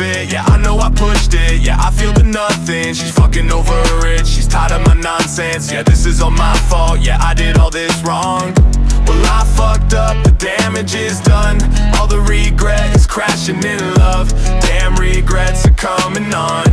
it, yeah, I know I pushed it. Yeah, I feel the nothing, she's fucking over it. She's tired of my nonsense, yeah, this is all my fault. Yeah, I did all this wrong. Well, I fucked up, the damage is done. All the regret is crashing in love. Damn, regrets are coming on.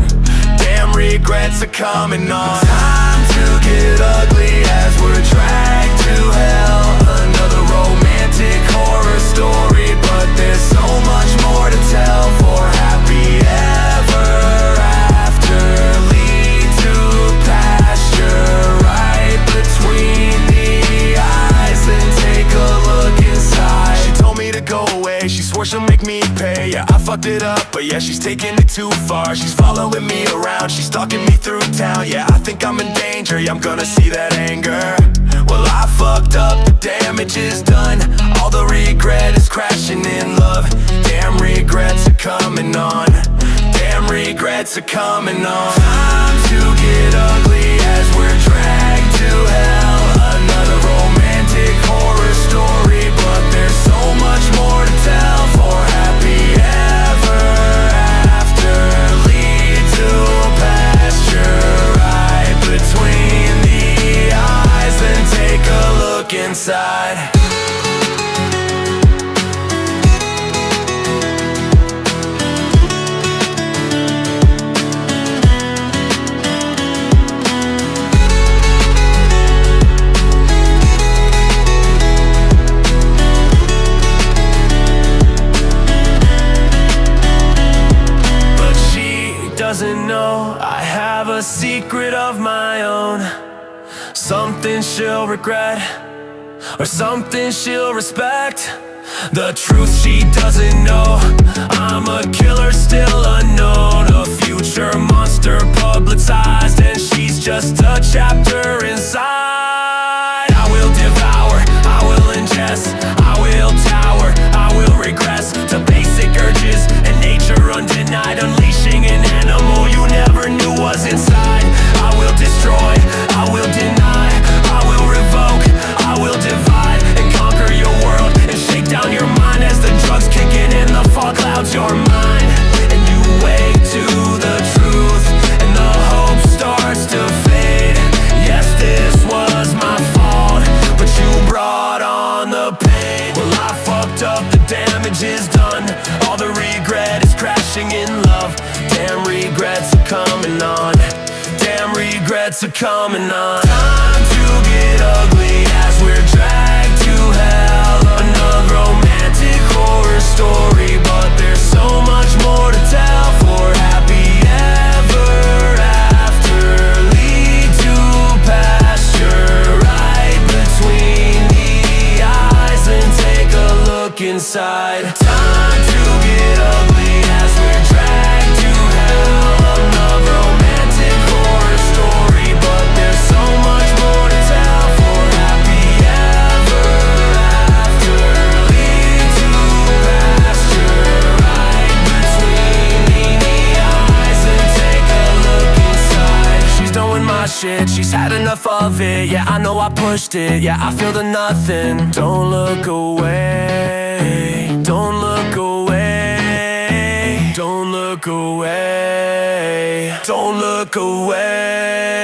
Damn, regrets are coming on. Time to get ugly as we're dragged to hell. Another romantic horror story, but there's so much more to tell. For happy ever after, lead to pasture right between the eyes. Then take a look inside. She told me to go away, she swore she'll make me pay. Yeah, I fucked it up, but yeah, she's taking it too far. She's following me around, she's stalking me through town. Yeah, I think I'm in danger, yeah, I'm gonna see that anger. Well, I fucked up, the damage is done. All the regret is crashing in love. Damn, regrets are coming on. Damn, regrets are coming on. Time to get ugly as we're dragged to hell. Another romantic horror story, but there's so much more to tell. For happy ever after, lead to pasture right between the eyes. Then take a look inside. Doesn't know I have a secret of my own. Something she'll regret, or something she'll respect. The truth she doesn't know, I'm a killer still unknown. A future monster publicized, and she's just a chapter inside. I will devour, I will ingest, I will tower, I will regress to basic urges and nature undenied. Unleashing an animal you never knew was inside. I will destroy, I will deny, I will revoke, I will divide and conquer your world and shake down your mind as the drugs kicking in the fog clouds your mind. And you wake to the truth and the hope starts to fade. Yes, this was my fault, but you brought on the pain. Well, I fucked up, the damage is done. All the regret is crashing in love. Damn, regrets are coming on. Damn, regrets are coming on. Time to get ugly as we're dragged to hell. Another romantic horror story, but there's so much more to tell. For happy ever after, lead to pasture right between the eyes. And take a look inside. Time to get ugly as we're dragged to hell. Another romantic horror story, but there's so much more to tell. For happy ever after, lead to pasture right between the eyes. And take a look inside. She's doing my shit, she's had enough of it. Yeah, I know I pushed it, yeah, I feel the nothing. Don't look away, don't look away, don't look away, don't look away.